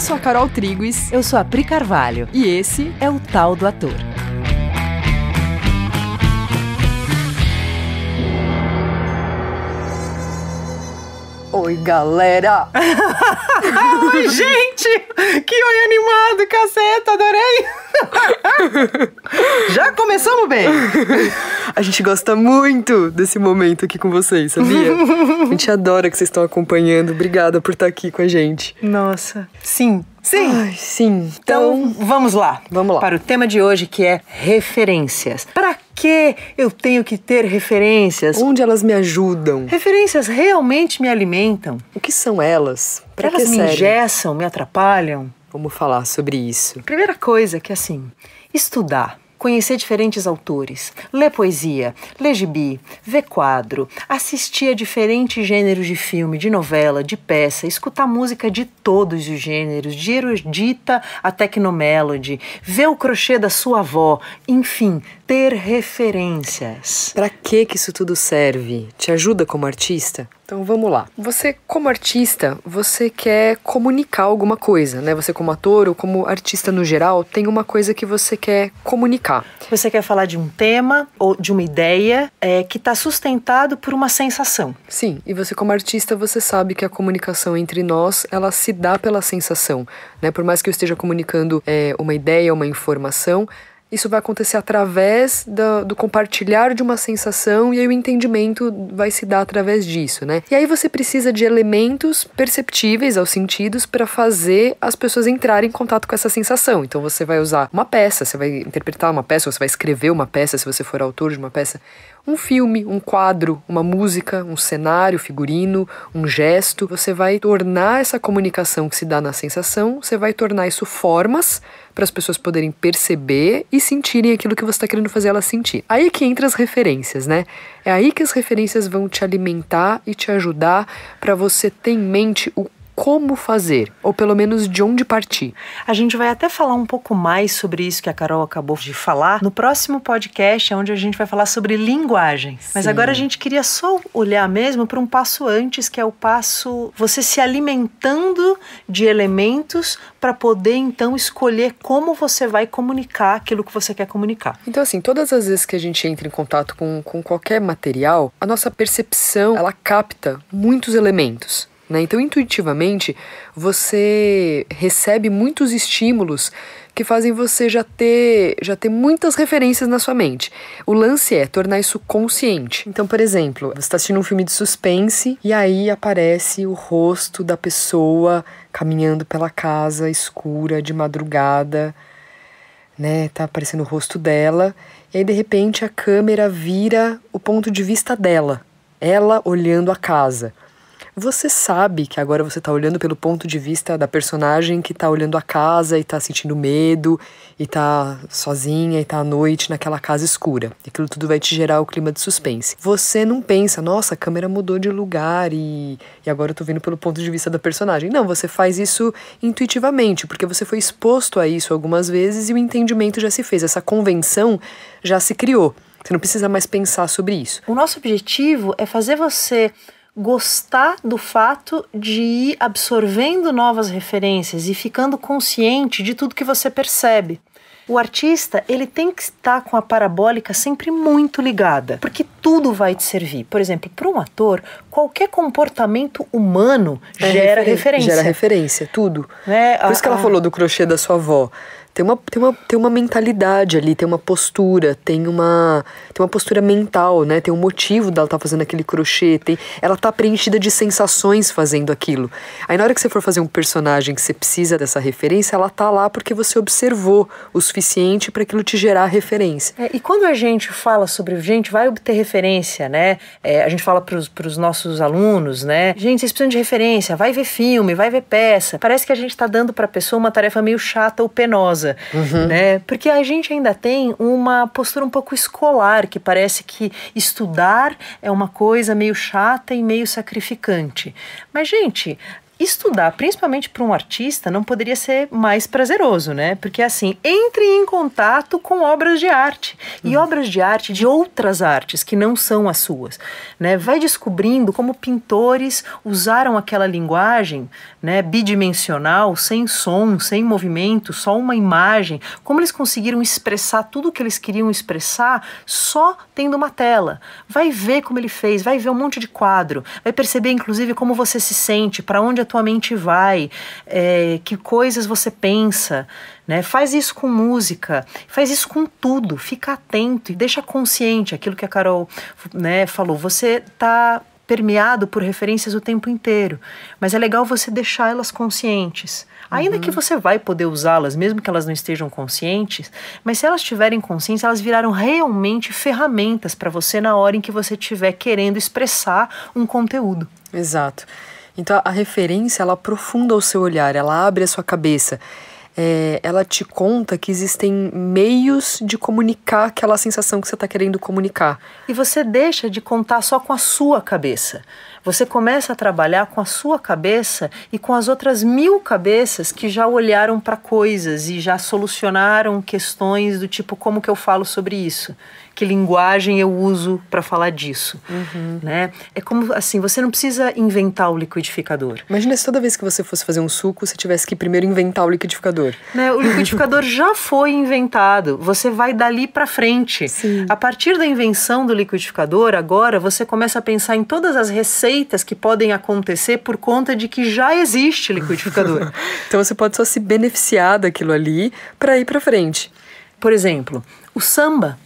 Eu sou a Carol Triguis. Eu sou a Pri Carvalho. E esse é o Tal do Ator. Oi, galera! Oi, gente! Que oi animado, caceta, adorei! Já começamos bem! A gente gosta muito desse momento aqui com vocês, sabia? A gente adora que vocês estão acompanhando. Obrigada por estar aqui com a gente. Nossa, sim! Sim! Ai, sim! Então, vamos lá! Vamos lá! Para o tema de hoje, que é referências. Para que eu tenho que ter referências? Onde elas me ajudam? Referências realmente me alimentam? O que são elas? Para que elas me servem? engessam, me atrapalham? Vamos falar sobre isso. Primeira coisa que é assim, estudar. Conhecer diferentes autores, ler poesia, ler gibi, ver quadro, assistir a diferentes gêneros de filme, de novela, de peça, escutar música de todos os gêneros, de erudita a tecnomelody, ver o crochê da sua avó, enfim, ter referências. Para que isso tudo serve? Te ajuda como artista? Então vamos lá. Você, como artista, você quer comunicar alguma coisa, né? Você, como ator ou como artista no geral, tem uma coisa que você quer comunicar. Você quer falar de um tema ou de uma ideia que está sustentado por uma sensação. Sim, e você, como artista, você sabe que a comunicação entre nós, ela se dá pela sensação, né? Por mais que eu esteja comunicando uma ideia, uma informação, isso vai acontecer através do compartilhar de uma sensação e aí o entendimento vai se dar através disso, né? E aí você precisa de elementos perceptíveis aos sentidos para fazer as pessoas entrarem em contato com essa sensação. Então você vai usar uma peça, você vai interpretar uma peça, ou você vai escrever uma peça, se você for autor de uma peça, um filme, um quadro, uma música, um cenário, figurino, um gesto. Você vai tornar essa comunicação que se dá na sensação, você vai tornar isso formas para as pessoas poderem perceber e sentirem aquilo que você está querendo fazer elas sentir. Aí que entra as referências, né? É aí que as referências vão te alimentar e te ajudar para você ter em mente o como fazer, ou pelo menos de onde partir. A gente vai até falar um pouco mais sobre isso que a Carol acabou de falar no próximo podcast, onde a gente vai falar sobre linguagem. Sim. Mas agora a gente queria só olhar mesmo para um passo antes, que é o passo você se alimentando de elementos para poder então escolher como você vai comunicar aquilo que você quer comunicar. Então assim, todas as vezes que a gente entra em contato com qualquer material, a nossa percepção, ela capta muitos elementos. Então, intuitivamente, você recebe muitos estímulos que fazem você já ter muitas referências na sua mente. O lance é tornar isso consciente. Então, por exemplo, você está assistindo um filme de suspense e aí aparece o rosto da pessoa caminhando pela casa escura, de madrugada, né? Tá aparecendo o rosto dela e aí, de repente, a câmera vira o ponto de vista dela, ela olhando a casa. Você sabe que agora você está olhando pelo ponto de vista da personagem que está olhando a casa e está sentindo medo e está sozinha e está à noite naquela casa escura. Aquilo tudo vai te gerar o clima de suspense. Você não pensa, nossa, a câmera mudou de lugar e agora eu estou vendo pelo ponto de vista da personagem. Não, você faz isso intuitivamente, porque você foi exposto a isso algumas vezes e o entendimento já se fez. Essa convenção já se criou. Você não precisa mais pensar sobre isso. O nosso objetivo é fazer você gostar do fato de ir absorvendo novas referências e ficando consciente de tudo que você percebe. O artista, ele tem que estar com a parabólica sempre muito ligada, porque tudo vai te servir. Por exemplo, para um ator, qualquer comportamento humano gera referência. Gera referência, tudo. Por isso que ela falou do crochê da sua avó. Tem uma mentalidade ali, tem uma postura, tem uma postura mental, né? Tem um motivo dela estar fazendo aquele crochê, ela tá preenchida de sensações fazendo aquilo. Aí na hora que você for fazer um personagem que você precisa dessa referência, ela tá lá porque você observou o suficiente para aquilo te gerar referência. E quando a gente fala sobre gente, vai obter referência, né? A gente fala pros nossos alunos, né? Gente, vocês precisam de referência, vai ver filme, vai ver peça. Parece que a gente tá dando pra pessoa uma tarefa meio chata ou penosa. Né? Porque a gente ainda tem uma postura um pouco escolar, que parece que estudar é uma coisa meio chata e meio sacrificante. Mas, gente, estudar, principalmente para um artista, não poderia ser mais prazeroso, né? Porque assim, entre em contato com obras de arte. E obras de arte de outras artes, que não são as suas. Né? Vai descobrindo como pintores usaram aquela linguagem, né, bidimensional, sem som, sem movimento, só uma imagem. Como eles conseguiram expressar tudo o que eles queriam expressar só tendo uma tela. Vai ver como ele fez, vai ver um monte de quadro. Vai perceber, inclusive, como você se sente, para onde a tua mente vai, que coisas você pensa, né? Faz isso com música, faz isso com tudo, fica atento e deixa consciente aquilo que a Carol, né, falou. Você está permeado por referências o tempo inteiro, mas é legal você deixar elas conscientes. Ainda que você vai poder usá-las, mesmo que elas não estejam conscientes, mas se elas estiverem conscientes, elas viraram realmente ferramentas para você na hora em que você estiver querendo expressar um conteúdo. Exato. Então a referência, ela aprofunda o seu olhar, ela abre a sua cabeça. Ela te conta que existem meios de comunicar aquela sensação que você está querendo comunicar. E você deixa de contar só com a sua cabeça. Você começa a trabalhar com a sua cabeça e com as outras 1000 cabeças que já olharam para coisas e já solucionaram questões do tipo, como que eu falo sobre isso? Que linguagem eu uso para falar disso? Né? É como assim, você não precisa inventar o liquidificador. Imagina se toda vez que você fosse fazer um suco, você tivesse que primeiro inventar o liquidificador. Né? O liquidificador já foi inventado, você vai dali para frente. Sim. A partir da invenção do liquidificador, agora você começa a pensar em todas as receitas que podem acontecer por conta de que já existe liquidificador. Então você pode só se beneficiar daquilo ali para ir para frente. Por exemplo, o samba,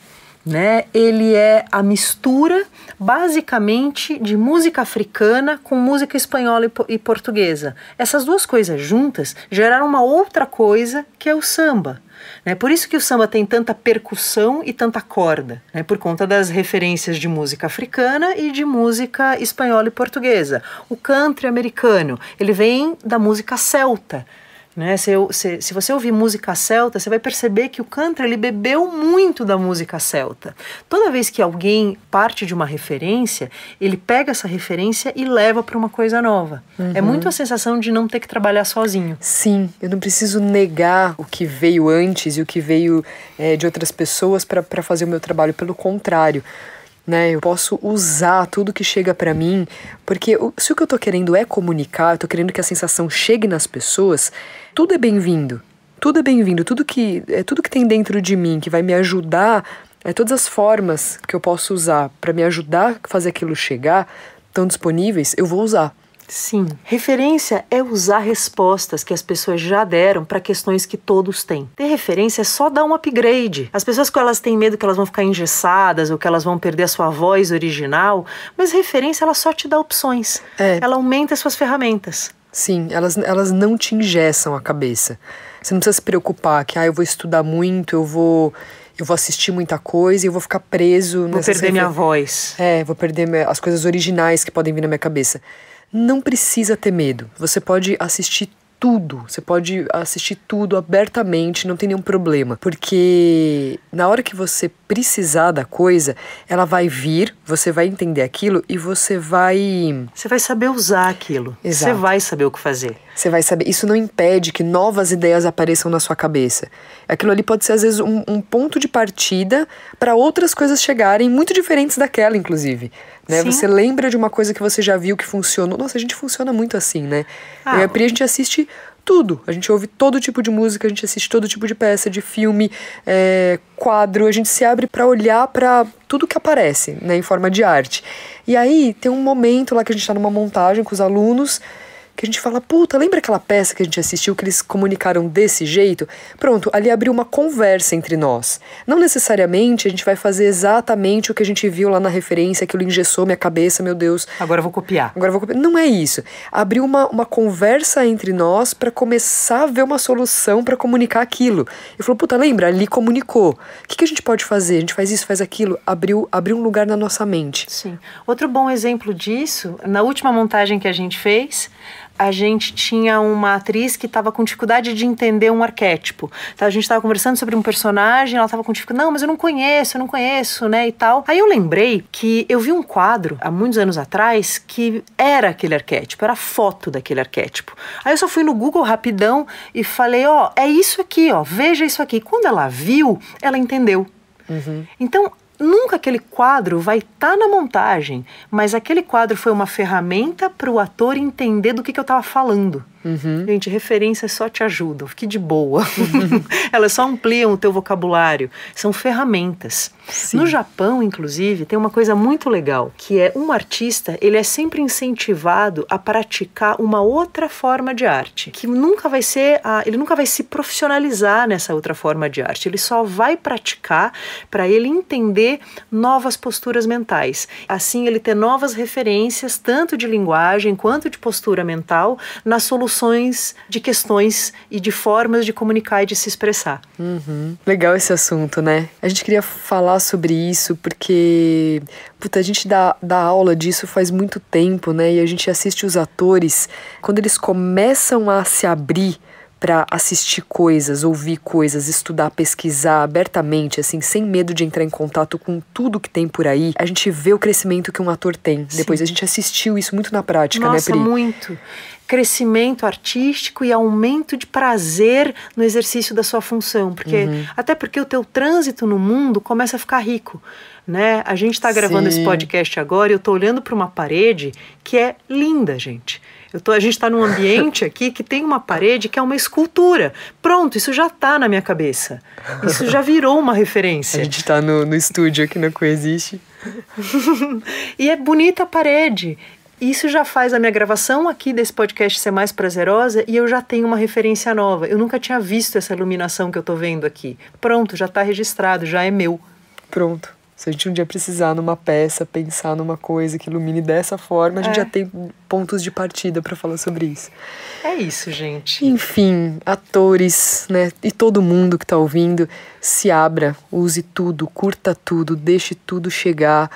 né? Ele é a mistura basicamente de música africana com música espanhola e portuguesa. Essas duas coisas juntas geraram uma outra coisa que é o samba. Né? Por isso que o samba tem tanta percussão e tanta corda, né? Por conta das referências de música africana e de música espanhola e portuguesa. O country americano, ele vem da música celta. Né? Se você ouvir música celta, você vai perceber que o country ele bebeu muito da música celta. Toda vez que alguém parte de uma referência, ele pega essa referência e leva para uma coisa nova. É muito a sensação de não ter que trabalhar sozinho. Sim, eu não preciso negar o que veio antes e o que veio de outras pessoas para fazer o meu trabalho. Pelo contrário, né, eu posso usar tudo que chega pra mim, porque se o que eu tô querendo é comunicar, eu tô querendo que a sensação chegue nas pessoas, tudo é bem-vindo. Tudo é bem-vindo, tudo que tem dentro de mim que vai me ajudar, todas as formas que eu posso usar para me ajudar a fazer aquilo chegar, estão disponíveis, eu vou usar. Sim, referência é usar respostas que as pessoas já deram para questões que todos têm. Ter referência é só dar um upgrade. As pessoas que elas têm medo que elas vão ficar engessadas ou que elas vão perder a sua voz original, mas referência ela só te dá opções. Ela aumenta as suas ferramentas. Sim, elas não te engessam a cabeça. Você não precisa se preocupar que eu vou estudar muito, eu vou assistir muita coisa e eu vou ficar preso. Vou perder minha voz. Vou perder as coisas originais que podem vir na minha cabeça. Não precisa ter medo. Você pode assistir tudo abertamente, não tem nenhum problema. Porque na hora que você precisar da coisa, ela vai vir, você vai entender aquilo e você vai saber usar aquilo. Exato. Você vai saber o que fazer. Você vai saber. Isso não impede que novas ideias apareçam na sua cabeça. Aquilo ali pode ser, às vezes, um ponto de partida para outras coisas chegarem muito diferentes daquela, inclusive. Né? Você lembra de uma coisa que você já viu que funcionou. Nossa, a gente funciona muito assim, né? Eu e a Pri, a gente assiste tudo. A gente ouve todo tipo de música, a gente assiste todo tipo de peça, de filme, quadro. A gente se abre para olhar para tudo que aparece, né, em forma de arte. E aí tem um momento lá que a gente tá numa montagem com os alunos que a gente fala, puta, lembra aquela peça que a gente assistiu que eles comunicaram desse jeito? Pronto, ali abriu uma conversa entre nós. Não necessariamente a gente vai fazer exatamente o que a gente viu lá na referência, aquilo engessou minha cabeça, meu Deus. Agora eu vou copiar. Não é isso. Abriu uma conversa entre nós para começar a ver uma solução para comunicar aquilo. E falou, puta, lembra? Ali comunicou. O que a gente pode fazer? A gente faz isso, faz aquilo. Abriu um lugar na nossa mente. Sim. Outro bom exemplo disso, na última montagem que a gente fez, a gente tinha uma atriz que estava com dificuldade de entender um arquétipo. Então, a gente estava conversando sobre um personagem, ela estava com dificuldade, não, mas eu não conheço, né, e tal. Aí eu lembrei que eu vi um quadro, há muitos anos atrás, que era aquele arquétipo, era a foto daquele arquétipo. Aí eu só fui no Google rapidão e falei, ó, é isso aqui, ó, veja isso aqui. Quando ela viu, ela entendeu. Então, nunca aquele quadro vai estar na montagem, mas aquele quadro foi uma ferramenta para o ator entender do que eu estava falando. Gente, referências só te ajudam, fique de boa. Elas só ampliam o teu vocabulário, são ferramentas. Sim. No Japão, inclusive, tem uma coisa muito legal, que é um artista, ele é sempre incentivado a praticar uma outra forma de arte, que nunca vai ser, ele nunca vai se profissionalizar nessa outra forma de arte, ele só vai praticar para ele entender novas posturas mentais. Assim, ele ter novas referências, tanto de linguagem quanto de postura mental, nas soluções de questões e de formas de comunicar e de se expressar. Legal esse assunto, né? A gente queria falar sobre isso porque a gente dá aula disso faz muito tempo, né? E a gente assiste os atores, quando eles começam a se abrir para assistir coisas, ouvir coisas, estudar, pesquisar abertamente, assim, sem medo de entrar em contato com tudo que tem por aí, a gente vê o crescimento que um ator tem. Sim. Depois a gente assistiu isso muito na prática, nossa, né, Pri? Muito. Crescimento artístico e aumento de prazer no exercício da sua função, porque até porque o teu trânsito no mundo começa a ficar rico, né? A gente está gravando esse podcast agora e eu tô olhando para uma parede que é linda, gente. A gente está num ambiente aqui que tem uma parede que é uma escultura. Pronto, isso já está na minha cabeça. Isso já virou uma referência. A gente está no estúdio aqui na Coexiste. E é bonita a parede. Isso já faz a minha gravação aqui desse podcast ser mais prazerosa e eu já tenho uma referência nova. Eu nunca tinha visto essa iluminação que eu tô vendo aqui. Pronto, já está registrado, já é meu. Pronto. Se a gente um dia precisar numa peça, pensar numa coisa que ilumine dessa forma, a gente já tem pontos de partida para falar sobre isso. É isso, gente. Enfim, atores, né? E todo mundo que tá ouvindo, se abra, use tudo, curta tudo, deixe tudo chegar.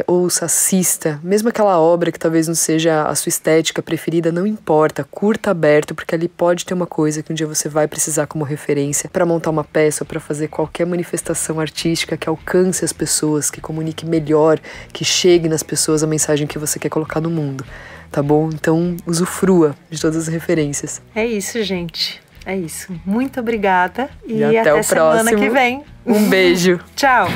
Ouça, assista, mesmo aquela obra que talvez não seja a sua estética preferida, não importa, curta aberto, porque ali pode ter uma coisa que um dia você vai precisar como referência para montar uma peça ou para fazer qualquer manifestação artística que alcance as pessoas, que comunique melhor, que chegue nas pessoas a mensagem que você quer colocar no mundo, tá bom? Então, usufrua de todas as referências. É isso, gente. É isso. Muito obrigada e até o semana próximo. Que vem. Um beijo. Tchau.